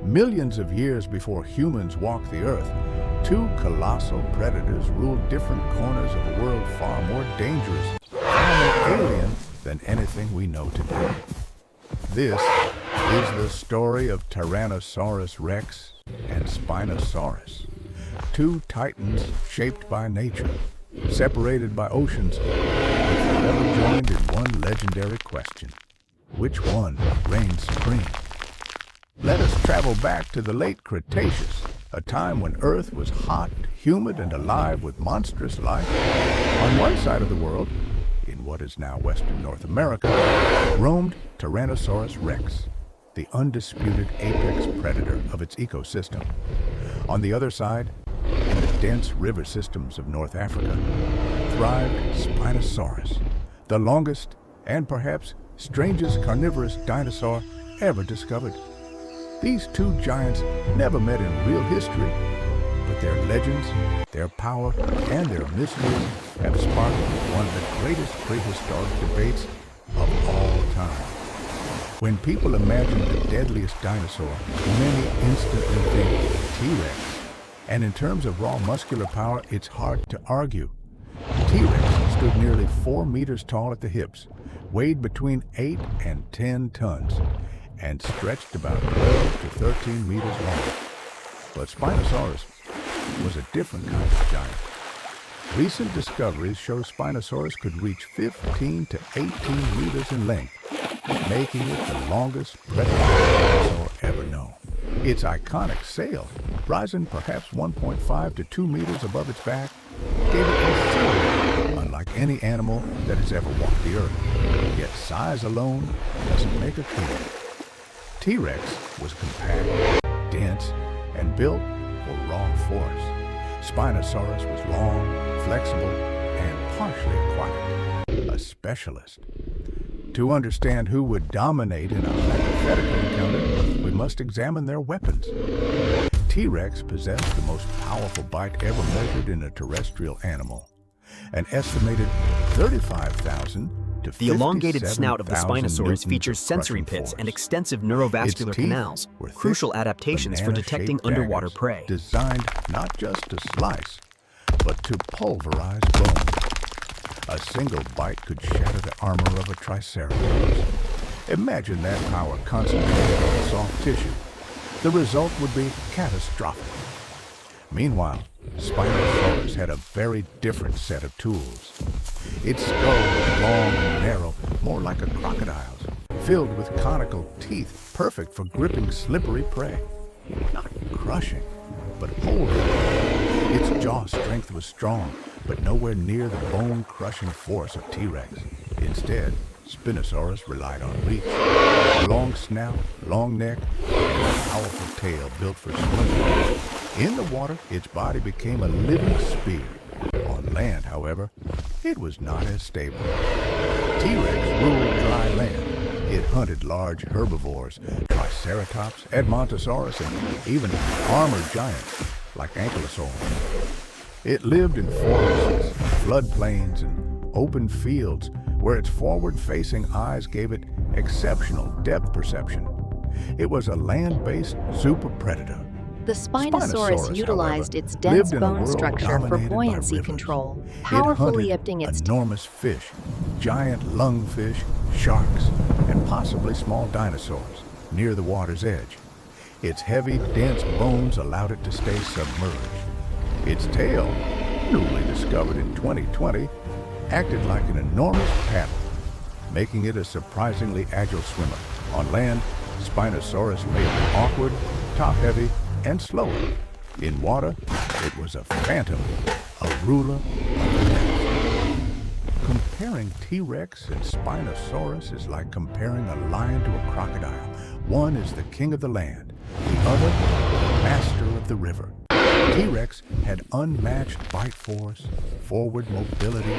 Millions of years before humans walked the earth, two colossal predators ruled different corners of a world far more dangerous, far more alien than anything we know today. This is the story of Tyrannosaurus Rex and Spinosaurus, two titans shaped by nature, separated by oceans, but forever joined in one legendary question: which one reigns supreme? Let us travel back to the late Cretaceous, a time when Earth was hot, humid, and alive with monstrous life. On one side of the world, in what is now Western North America, roamed Tyrannosaurus Rex, the undisputed apex predator of its ecosystem. On the other side, in the dense river systems of North Africa, thrived Spinosaurus, the longest and perhaps strangest carnivorous dinosaur ever discovered. These two giants never met in real history, but their legends, their power, and their mysteries have sparked one of the greatest prehistoric debates of all time. When people imagine the deadliest dinosaur, many instantly think T-Rex. And in terms of raw muscular power, it's hard to argue. T-Rex stood nearly 4 meters tall at the hips, weighed between 8 and 10 tons, and stretched about 12 to 13 meters long. But Spinosaurus was a different kind of giant. Recent discoveries show Spinosaurus could reach 15 to 18 meters in length, making it the longest predatory dinosaur ever known. Its iconic sail, rising perhaps 1.5 to 2 meters above its back, gave it a silhouette unlike any animal that has ever walked the earth. Yet size alone doesn't make a king. T-Rex was compact, dense, and built for raw force. Spinosaurus was long, flexible, and partially aquatic, a specialist. To understand who would dominate in a hypothetical encounter, we must examine their weapons. T-Rex possessed the most powerful bite ever measured in a terrestrial animal, an estimated 35,000 to 57,000 The elongated snout of the Spinosaurus newtons features of sensory crushing pits force. and extensive neurovascular Its teeth canals, were thick, crucial adaptations for detecting banana-shaped underwater daggers prey. designed not just to slice, but to pulverize bone. A single bite could shatter the armor of a Triceratops. Imagine that power concentrated on soft tissue. The result would be catastrophic. Meanwhile, Spinosaurus had a very different set of tools. Its skull was long and narrow, more like a crocodile's, filled with conical teeth, perfect for gripping slippery prey. Not crushing, but holding. Its jaw strength was strong, but nowhere near the bone-crushing force of T-Rex. Instead, Spinosaurus relied on reach. A long snout, long neck, and a powerful tail built for swimming. In the water, its body became a living spear. On land, however, it was not as stable. T-Rex ruled dry land. It hunted large herbivores, Triceratops, Edmontosaurus, and even armored giants like Ankylosaur. It lived in forests, floodplains, and open fields where its forward-facing eyes gave it exceptional depth perception. It was a land-based super predator. The Spinosaurus utilized its dense lived in a bone world structure for dominated by buoyancy rivers. control, It powerfully hunted lifting its enormous fish, giant lungfish, sharks, and possibly small dinosaurs near the water's edge. Its heavy, dense bones allowed it to stay submerged. Its tail, newly discovered in 2020, acted like an enormous paddle, making it a surprisingly agile swimmer. On land, Spinosaurus made it awkward, top-heavy, and slower. In water, it was a phantom, a ruler of the depths. Comparing T-Rex and Spinosaurus is like comparing a lion to a crocodile. One is the king of the land, the other the master of the river. T-Rex had unmatched bite force, forward mobility,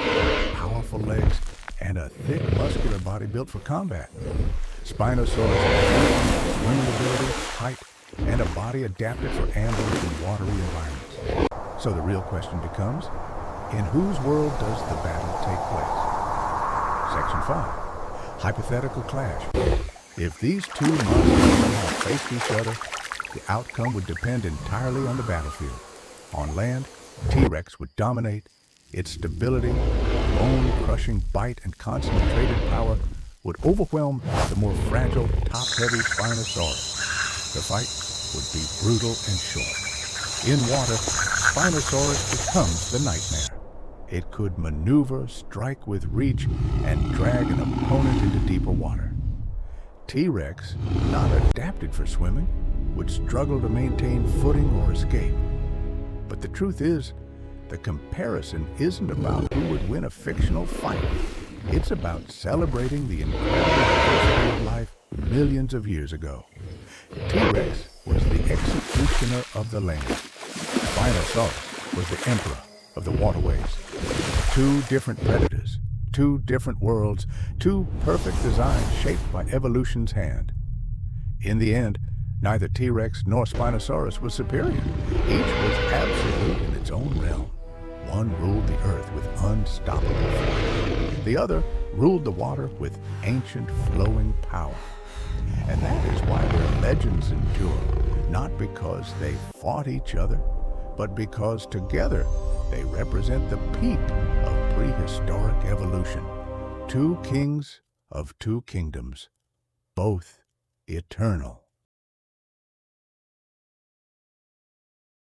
powerful legs, and a thick muscular body built for combat. Spinosaurus had swimming ability, height, and a body adapted for ambush and watery environments. So the real question becomes, in whose world does the battle take place? Section 5. Hypothetical clash. If these two monsters somehow faced each other, the outcome would depend entirely on the battlefield. On land, T-Rex would dominate. Its stability, bone-crushing bite, and concentrated power would overwhelm the more fragile, top-heavy Spinosaurus. The fight would be brutal and short. In water, Spinosaurus becomes the nightmare. It could maneuver, strike with reach, and drag an opponent into deeper water. T-Rex, not adapted for swimming, would struggle to maintain footing or escape. But the truth is, the comparison isn't about who would win a fictional fight. It's about celebrating the incredible diversity of life millions of years ago. T-Rex was the executioner of the land. Spinosaurus was the emperor of the waterways. Two different predators, two different worlds, two perfect designs shaped by evolution's hand. In the end, neither T-Rex nor Spinosaurus was superior. Each was absolute in its own realm. One ruled the earth with unstoppable force. The other ruled the water with ancient flowing power. And that is why their legends endure, not because they fought each other, but because together they represent the peak of prehistoric evolution. Two kings of two kingdoms, both eternal.